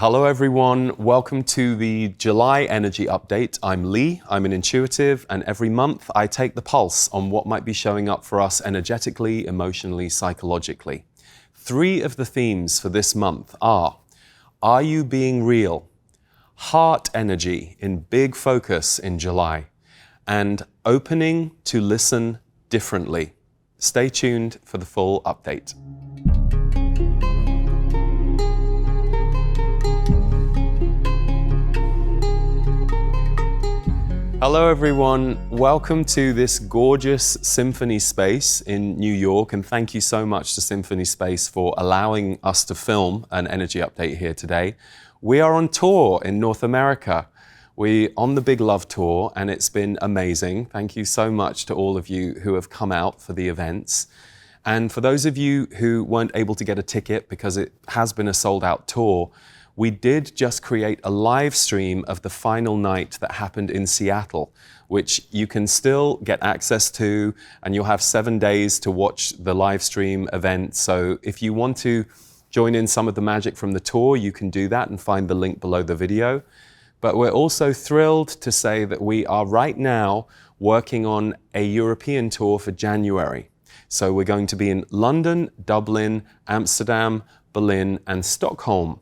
Hello everyone, welcome to the July Energy Update. I'm Lee, I'm an intuitive, and every month I take the pulse on what might be showing up for us energetically, emotionally, psychologically. 3 of the themes for this month are you being real? Heart energy in big focus in July, and opening to listen differently. Stay tuned for the full update. Hello everyone, welcome to this gorgeous Symphony Space in New York, and thank you so much to Symphony Space for allowing us to film an energy update here today. We are on tour in North America. We're on the Big Love Tour and it's been amazing. Thank you so much to all of you who have come out for the events. And for those of you who weren't able to get a ticket because it has been a sold out tour, we did just create a live stream of the final night that happened in Seattle, which you can still get access to, and you'll have 7 days to watch the live stream event. So if you want to join in some of the magic from the tour, you can do that and find the link below the video. But we're also thrilled to say that we are right now working on a European tour for January. So we're going to be in London, Dublin, Amsterdam, Berlin, and Stockholm.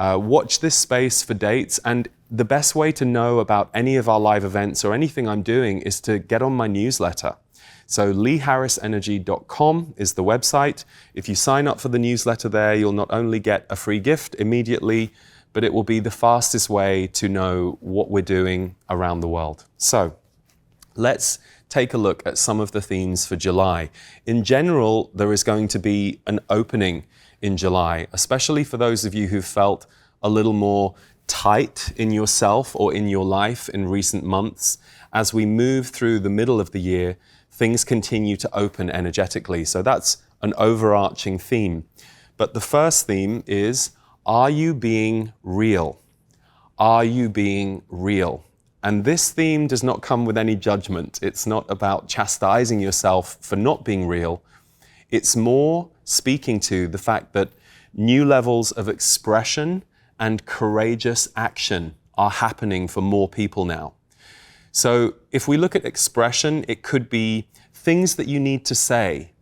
Watch this space for dates, and the best way to know about any of our live events or anything I'm doing is to get on my newsletter. So leeharrisenergy.com is the website. If you sign up for the newsletter there, you'll not only get a free gift immediately, but it will be the fastest way to know what we're doing around the world. So let's take a look at some of the themes for July. In general, there is going to be an opening in July, especially for those of you who felt a little more tight in yourself or in your life in recent months. As we move through the middle of the year, things continue to open energetically. So that's an overarching theme. But the first theme is, are you being real? Are you being real? And this theme does not come with any judgment. It's not about chastising yourself for not being real. It's more speaking to the fact that new levels of expression and courageous action are happening for more people now. So if we look at expression, it could be things that you need to say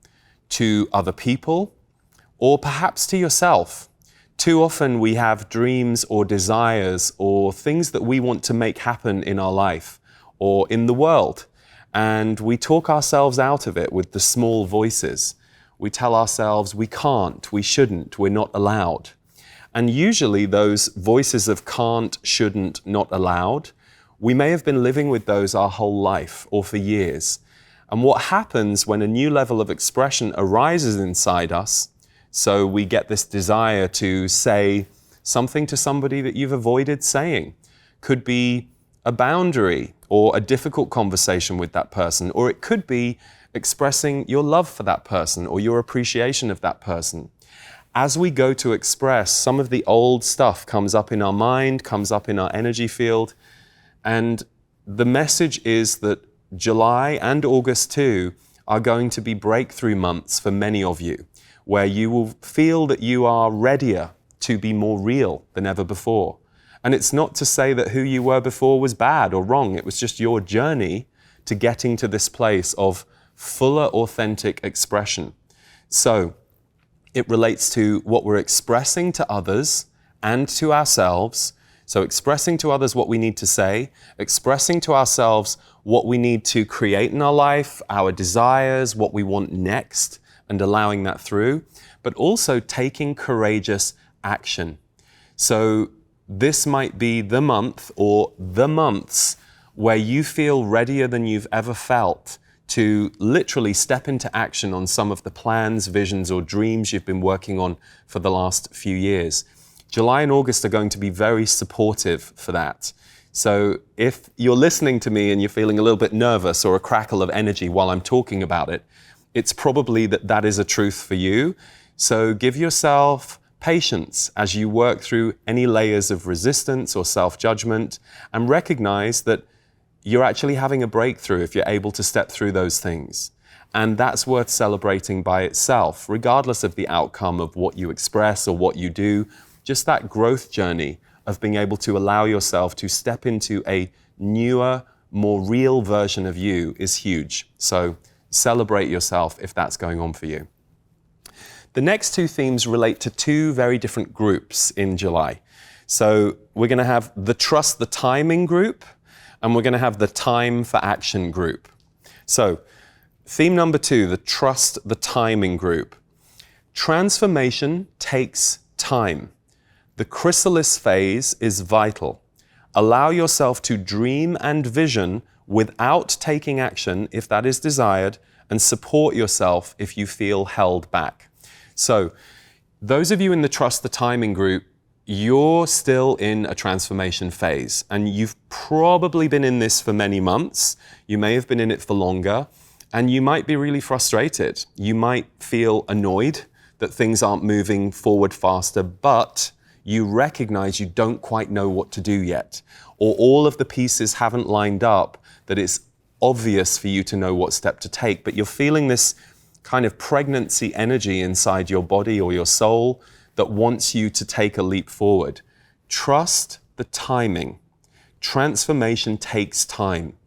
to other people or perhaps to yourself. Too often we have dreams or desires or things that we want to make happen in our life or in the world, and we talk ourselves out of it with the small voices. We tell ourselves we can't, we shouldn't, we're not allowed. And usually those voices of can't, shouldn't, not allowed, we may have been living with those our whole life or for years. And what happens when a new level of expression arises inside us, so we get this desire to say something to somebody that you've avoided saying, could be a boundary or a difficult conversation with that person, or it could be expressing your love for that person or your appreciation of that person. As we go to express, some of the old stuff comes up in our mind, comes up in our energy field, and the message is that July and August too are going to be breakthrough months for many of you, where you will feel that you are readier to be more real than ever before. And it's not to say that who you were before was bad or wrong, it was just your journey to getting to this place of fuller, authentic expression. So it relates to what we're expressing to others and to ourselves. So expressing to others what we need to say, expressing to ourselves what we need to create in our life, our desires, what we want next, and allowing that through, but also taking courageous action. So this might be the month or the months where you feel readier than you've ever felt to literally step into action on some of the plans, visions, or dreams you've been working on for the last few years. July and August are going to be very supportive for that. So if you're listening to me and you're feeling a little bit nervous or a crackle of energy while I'm talking about it, it's probably that is a truth for you. So give yourself patience as you work through any layers of resistance or self-judgment, and recognize that you're actually having a breakthrough if you're able to step through those things. And that's worth celebrating by itself, regardless of the outcome of what you express or what you do. just that growth journey of being able to allow yourself to step into a newer, more real version of you is huge. So celebrate yourself if that's going on for you. The next two themes relate to two very different groups in July. So we're going to have the Trust the Timing group, and we're going to have the Time for Action group. So theme number 2, the Trust the Timing group. Transformation takes time. The chrysalis phase is vital. Allow yourself to dream and vision without taking action if that is desired, and support yourself if you feel held back. So those of you in the Trust the Timing group, you're still in a transformation phase, and you've probably been in this for many months. You may have been in it for longer, and you might be really frustrated. You might feel annoyed that things aren't moving forward faster, but you recognize you don't quite know what to do yet, or all of the pieces haven't lined up that it's obvious for you to know what step to take, but you're feeling this kind of pregnancy energy inside your body or your soul that wants you to take a leap forward. Trust the timing. Transformation takes time.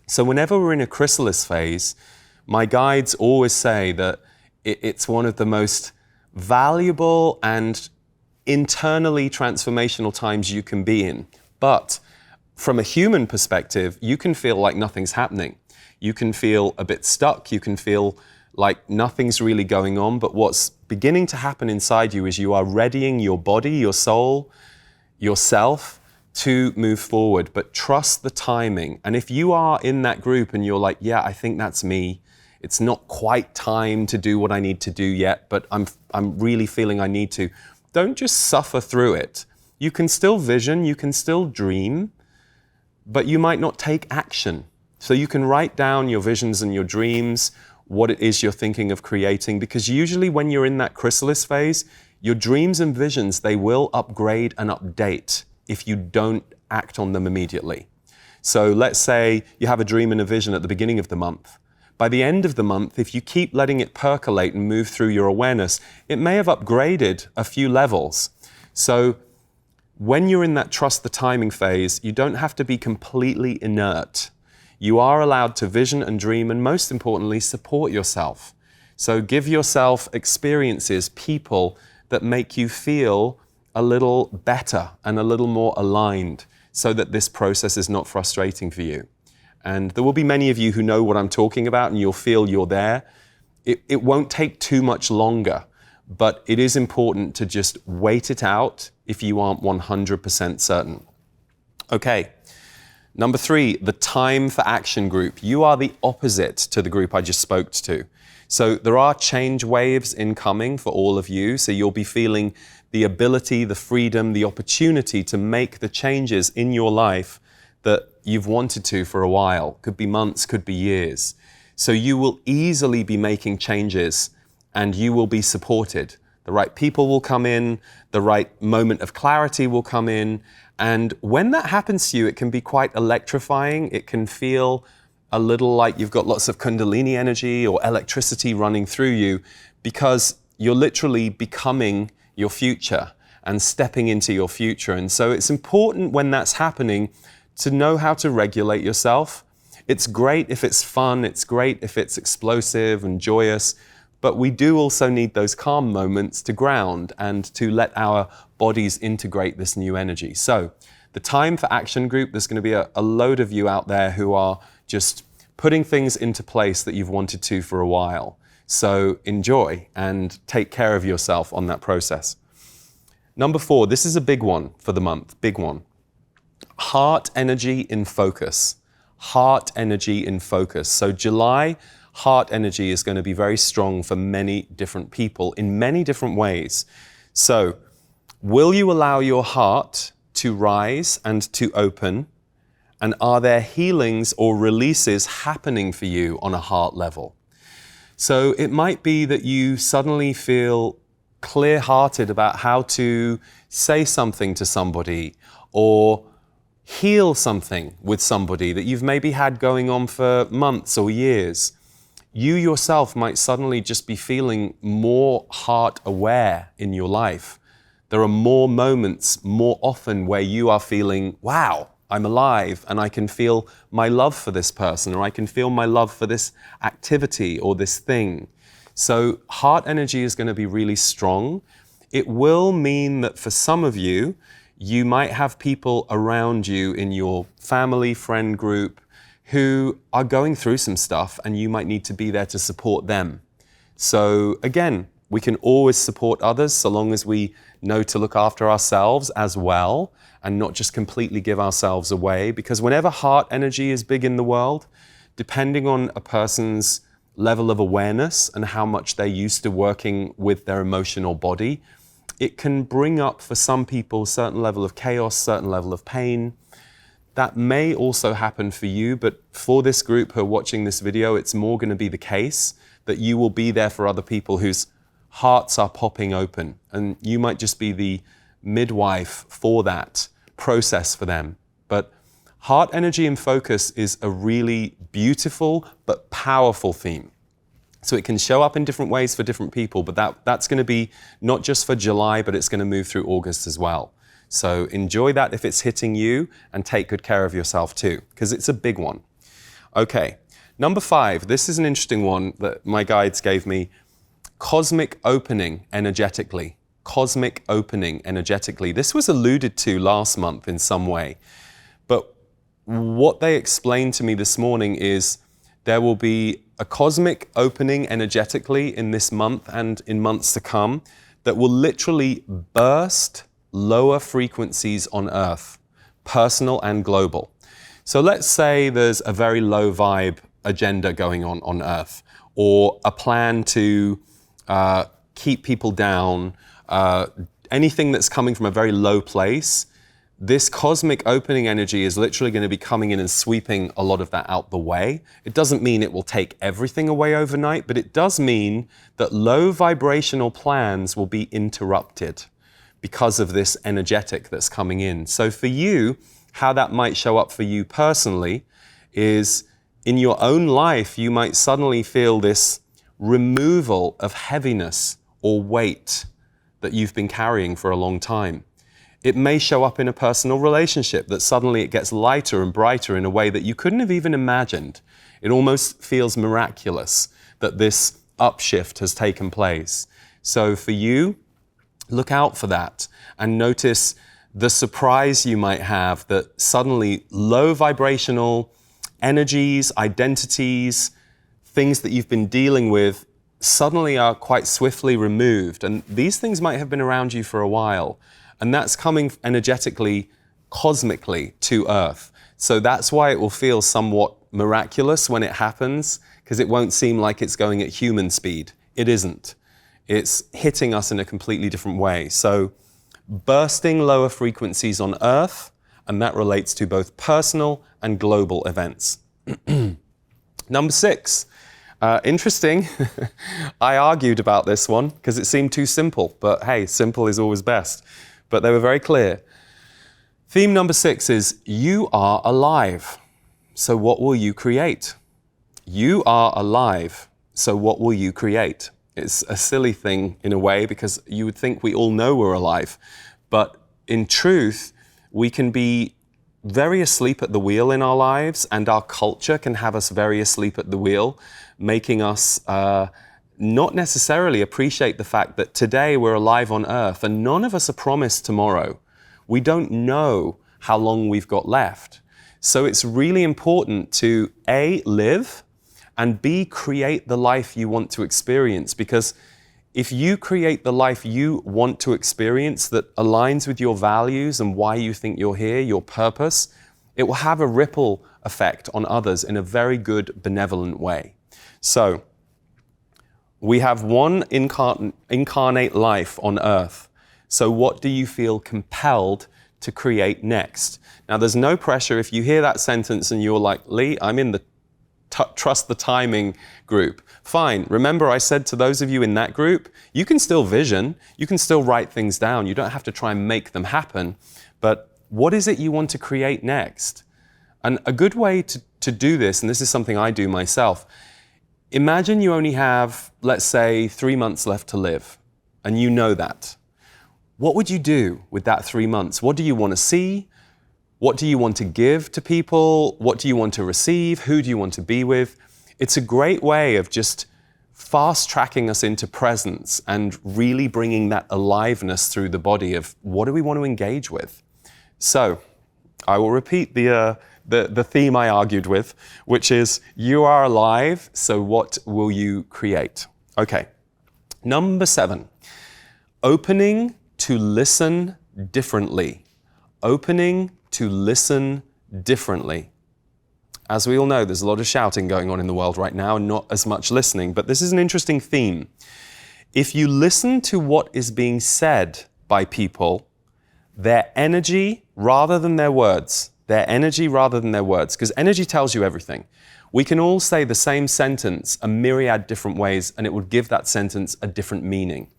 So whenever we're in a chrysalis phase, my guides always say that it's one of the most valuable and internally transformational times you can be in. But from a human perspective, you can feel like nothing's happening. You can feel a bit stuck. You can feel like nothing's really going on. But what's beginning to happen inside you is you are readying your body, your soul, yourself to move forward. But trust the timing. And if you are in that group and you're like, yeah, I think that's me. It's not quite time to do what I need to do yet, but I'm really feeling I need to. Don't just suffer through it. You can still vision, you can still dream, but you might not take action. So you can write down your visions and your dreams, what it is you're thinking of creating, because usually when you're in that chrysalis phase, your dreams and visions, they will upgrade and update if you don't act on them immediately. So let's say you have a dream and a vision at the beginning of the month. By the end of the month, if you keep letting it percolate and move through your awareness, it may have upgraded a few levels. So when you're in that trust the timing phase, you don't have to be completely inert. You are allowed to vision and dream, and most importantly, support yourself. So give yourself experiences, people that make you feel a little better and a little more aligned, so that this process is not frustrating for you. And there will be many of you who know what I'm talking about, and you'll feel you're there. It won't take too much longer, but it is important to just wait it out if you aren't 100% certain. Okay, number 3, the Time for Action group. You are the opposite to the group I just spoke to. So there are change waves incoming for all of you, so you'll be feeling the ability, the freedom, the opportunity to make the changes in your life that you've wanted to for a while. Could be months, could be years. So you will easily be making changes, and you will be supported. The right people will come in, the right moment of clarity will come in, and when that happens to you, it can be quite electrifying. It can feel a little like you've got lots of Kundalini energy or electricity running through you, because you're literally becoming your future and stepping into your future. And so it's important when that's happening to know how to regulate yourself. It's great if it's fun, it's great if it's explosive and joyous, but we do also need those calm moments to ground and to let our bodies integrate this new energy. So the Time for Action group, there's going to be a load of you out there who are just putting things into place that you've wanted to for a while. So enjoy and take care of yourself on that process. Number 4, this is a big one for the month, big one. Heart energy in focus. Heart energy in focus. So July, heart energy is going to be very strong for many different people in many different ways. So will you allow your heart to rise and to open? And are there healings or releases happening for you on a heart level? So it might be that you suddenly feel clear-hearted about how to say something to somebody, or heal something with somebody that you've maybe had going on for months or years. You yourself might suddenly just be feeling more heart aware in your life, There are more moments, more often, where you are feeling, wow, I'm alive, and I can feel my love for this person, or I can feel my love for this activity or this thing. So heart energy is going to be really strong. It will mean that for some of you, you might have people around you in your family, friend group who are going through some stuff, and you might need to be there to support them. So again, we can always support others so long as we know to look after ourselves as well and not just completely give ourselves away. Because whenever heart energy is big in the world, depending on a person's level of awareness and how much they're used to working with their emotional body, it can bring up for some people a certain level of chaos, certain level of pain. That may also happen for you, but for this group who are watching this video, it's more going to be the case that you will be there for other people whose hearts are popping open, and you might just be the midwife for that process for them. But heart energy and focus is a really beautiful but powerful theme. So it can show up in different ways for different people, but that's going to be not just for July, but it's going to move through August as well. So enjoy that if it's hitting you, and take good care of yourself too, because it's a big one. Okay, number 5. This is an interesting one that my guides gave me. Cosmic opening energetically. Cosmic opening energetically. This was alluded to last month in some way, but what they explained to me this morning is there will be a cosmic opening energetically in this month and in months to come that will literally burst lower frequencies on Earth, personal and global. So let's say there's a very low vibe agenda going on Earth, or a plan to keep people down, anything that's coming from a very low place. This cosmic opening energy is literally going to be coming in and sweeping a lot of that out the way. It doesn't mean it will take everything away overnight, but it does mean that low vibrational plans will be interrupted because of this energetic that's coming in. So for you, how that might show up for you personally is in your own life, you might suddenly feel this removal of heaviness or weight that you've been carrying for a long time. It may show up in a personal relationship that suddenly it gets lighter and brighter in a way that you couldn't have even imagined. It almost feels miraculous that this upshift has taken place. So for you, look out for that and notice the surprise you might have that suddenly low vibrational energies, identities, things that you've been dealing with suddenly are quite swiftly removed. And these things might have been around you for a while. And that's coming energetically, cosmically to Earth. So that's why it will feel somewhat miraculous when it happens, because it won't seem like it's going at human speed. It isn't. It's hitting us in a completely different way. So bursting lower frequencies on Earth, and that relates to both personal and global events. Number 6. Interesting. I argued about this one because it seemed too simple, but hey, simple is always best. But they were very clear. Theme number 6 is you are alive. So what will you create? You are alive. So what will you create? It's a silly thing in a way because you would think we all know we're alive. But in truth, we can be very asleep at the wheel in our lives, and our culture can have us very asleep at the wheel, making us not necessarily appreciate the fact that today we're alive on Earth and none of us are promised tomorrow. We don't know how long we've got left. So it's really important to A, live, and B, create the life you want to experience. Because if you create the life you want to experience that aligns with your values and why you think you're here, your purpose, it will have a ripple effect on others in a very good, benevolent way. So we have one incarnate life on Earth. So what do you feel compelled to create next? Now, there's no pressure. If you hear that sentence and you're like, Lee, I'm in the trust the timing group. Fine. Remember, I said to those of you in that group, you can still vision, you can still write things down. You don't have to try and make them happen. But what is it you want to create next? And a good way to do this, and this is something I do myself, imagine you only have, let's say, 3 months left to live, and you know that. what would you do with that 3 months? What do you want to see? What do you want to give to people? What do you want to receive? Who do you want to be with? It's a great way of just fast tracking us into presence and really bringing that aliveness through the body of what do we want to engage with? So I will repeat the theme I argued with, which is you are alive, so what will you create? Okay, number 7, opening to listen differently. Opening to listen differently. As we all know, there's a lot of shouting going on in the world right now and not as much listening, but this is an interesting theme. If you listen to what is being said by people, their energy rather than their words, because energy tells you everything. We can all say the same sentence a myriad different ways and it would give that sentence a different meaning.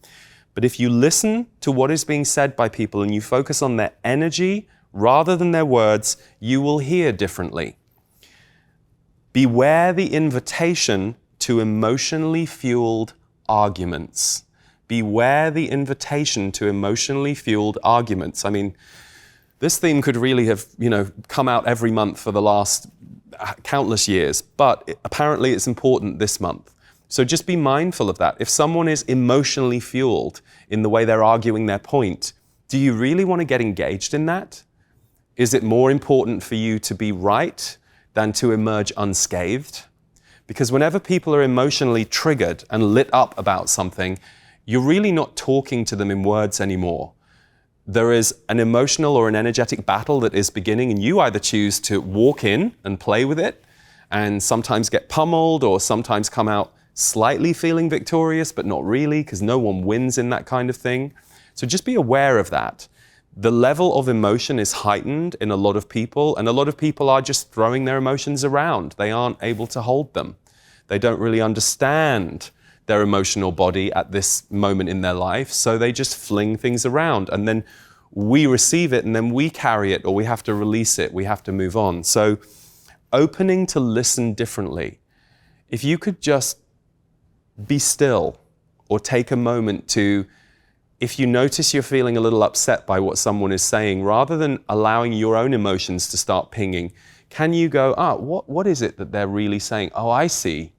But if you listen to what is being said by people and you focus on their energy rather than their words, you will hear differently. Beware the invitation to emotionally fueled arguments. Beware the invitation to emotionally fueled arguments. I mean, this theme could really have, come out every month for the last countless years, but apparently it's important this month. So just be mindful of that. If someone is emotionally fueled in the way they're arguing their point, do you really want to get engaged in that? Is it more important for you to be right than to emerge unscathed? Because whenever people are emotionally triggered and lit up about something, you're really not talking to them in words anymore. There is an emotional or an energetic battle that is beginning, and you either choose to walk in and play with it and sometimes get pummeled or sometimes come out slightly feeling victorious, but not really, because no one wins in that kind of thing. So just be aware of that. The level of emotion is heightened in a lot of people, and a lot of people are just throwing their emotions around. They aren't able to hold them. They don't really understand their emotional body at this moment in their life, so they just fling things around, and then we receive it, and then we carry it, or we have to release it, we have to move on. So opening to listen differently. If you could just be still, or take a moment to, if you notice you're feeling a little upset by what someone is saying, rather than allowing your own emotions to start pinging, can you go, what is it that they're really saying? Oh, I see.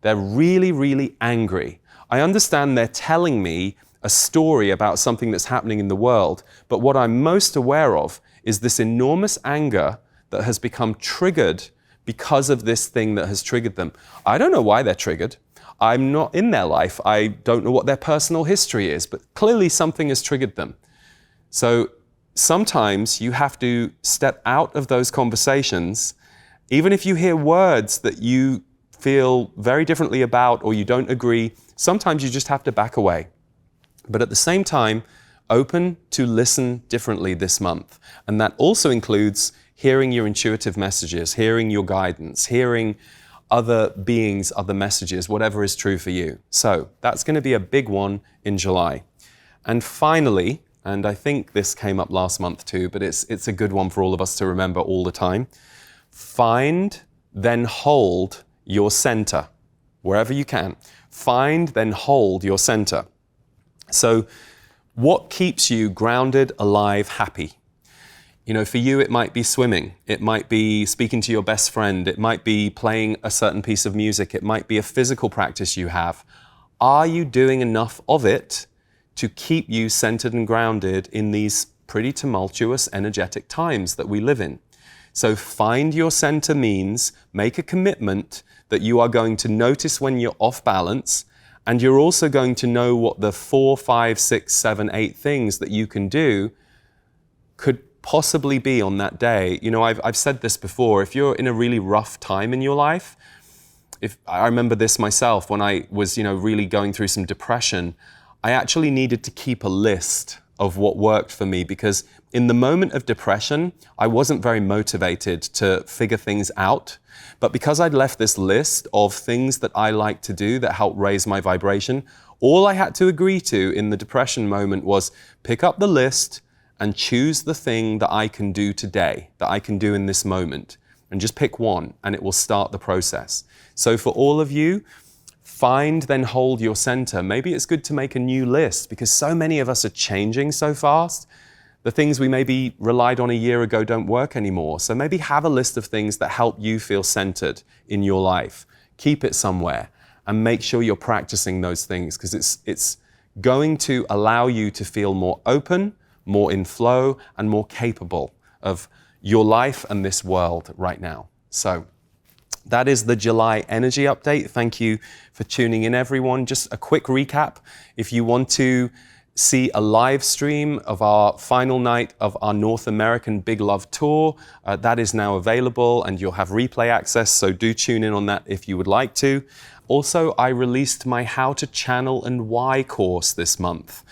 They're really, really angry. I understand they're telling me a story about something that's happening in the world, but what I'm most aware of is this enormous anger that has become triggered because of this thing that has triggered them. I don't know why they're triggered. I'm not in their life. I don't know what their personal history is, but clearly something has triggered them. So sometimes you have to step out of those conversations, even if you hear words that you feel very differently about or you don't agree. Sometimes you just have to back away. But at the same time, open to listen differently this month. And that also includes hearing your intuitive messages, hearing your guidance, hearing other beings, other messages, whatever is true for you. So that's going to be a big one in July. And finally, and I think this came up last month too, but it's a good one for all of us to remember all the time, find, then hold your center, wherever you can. Find, then hold your center. So what keeps you grounded, alive, happy? For you, it might be swimming. It might be speaking to your best friend. It might be playing a certain piece of music. It might be a physical practice you have. Are you doing enough of it to keep you centered and grounded in these pretty tumultuous, energetic times that we live in? So find your center means make a commitment that you are going to notice when you're off balance, and you're also going to know what the 4, 5, 6, 7, 8 things that you can do could possibly be on that day. I've said this before, if you're in a really rough time in your life, if I remember this myself when I was, really going through some depression, I actually needed to keep a list of what worked for me, because in the moment of depression, I wasn't very motivated to figure things out. But because I'd left this list of things that I like to do that help raise my vibration, all I had to agree to in the depression moment was pick up the list and choose the thing that I can do today, that I can do in this moment, and just pick one, and it will start the process. So for all of you, find, then hold your center. Maybe it's good to make a new list because so many of us are changing so fast. The things we maybe relied on a year ago don't work anymore. So maybe have a list of things that help you feel centered in your life. Keep it somewhere and make sure you're practicing those things because it's going to allow you to feel more open, more in flow, and more capable of your life and this world right now. So that is the July energy update. Thank you for tuning in, everyone. Just a quick recap. If you want to see a live stream of our final night of our North American Big Love Tour, that is now available and you'll have replay access, so do tune in on that if you would like to. Also, I released my How to Channel and Why course this month.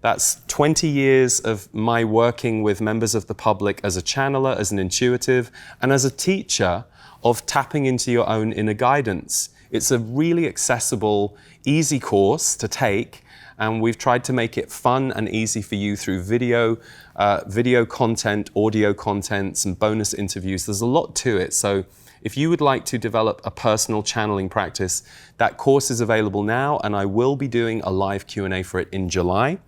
That's 20 years of my working with members of the public as a channeler, as an intuitive, and as a teacher of tapping into your own inner guidance. It's a really accessible, easy course to take, and we've tried to make it fun and easy for you through video content, audio content, some bonus interviews. There's a lot to it. So if you would like to develop a personal channeling practice, that course is available now, and I will be doing a live Q&A for it in July.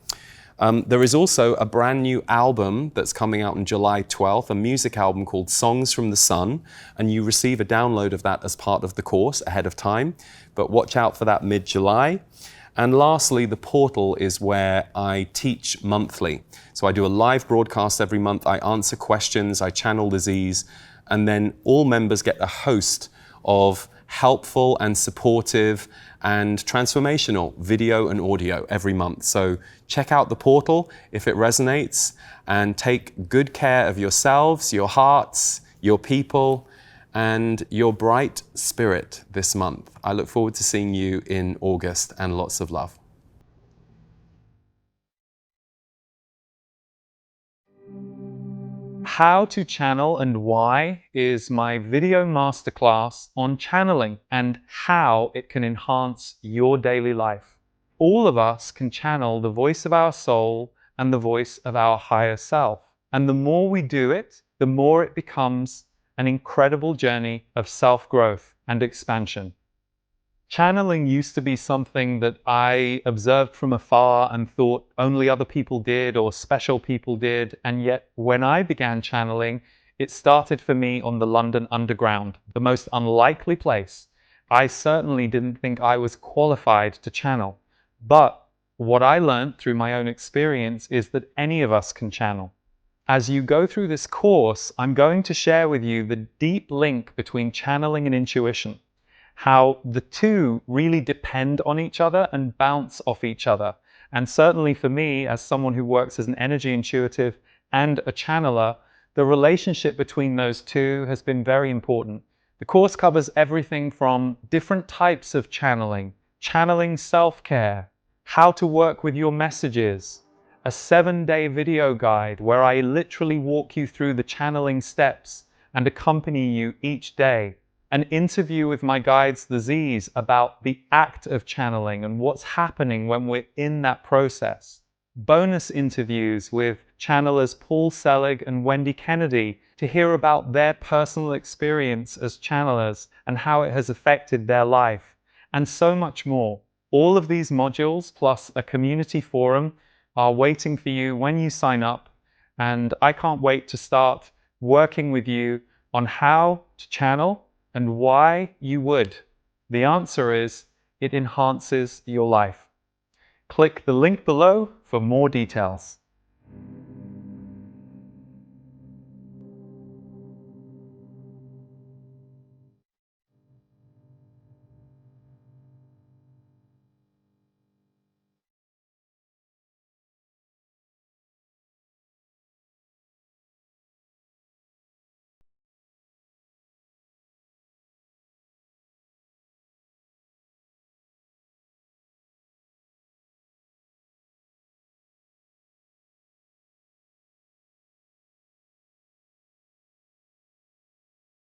There is also a brand new album that's coming out on July 12th, a music album called Songs from the Sun, and you receive a download of that as part of the course ahead of time, but watch out for that mid-July. And lastly, the portal is where I teach monthly. So I do a live broadcast every month, I answer questions, I channel disease, and then all members get a host of helpful and supportive and transformational video and audio every month. So check out the portal if it resonates, and take good care of yourselves, your hearts, your people, and your bright spirit this month. I look forward to seeing you in August, and lots of love. How to Channel and Why is my video masterclass on channeling and how it can enhance your daily life. All of us can channel the voice of our soul and the voice of our higher self. And the more we do it, the more it becomes an incredible journey of self-growth and expansion. Channeling used to be something that I observed from afar and thought only other people did or special people did. And yet when I began channeling, it started for me on the London Underground, the most unlikely place. I certainly didn't think I was qualified to channel. But what I learned through my own experience is that any of us can channel. As you go through this course, I'm going to share with you the deep link between channeling and intuition, how the two really depend on each other and bounce off each other. And certainly for me, as someone who works as an energy intuitive and a channeler, the relationship between those two has been very important. The course covers everything from different types of channeling self-care, how to work with your messages, a 7-day video guide where I literally walk you through the channeling steps and accompany you each day, an interview with my guides, the Z's, about the act of channeling and what's happening when we're in that process. Bonus interviews with channelers Paul Selig and Wendy Kennedy to hear about their personal experience as channelers and how it has affected their life, and so much more. All of these modules, plus a community forum, are waiting for you when you sign up, and I can't wait to start working with you on how to channel and why you would. The answer is, it enhances your life. Click the link below for more details.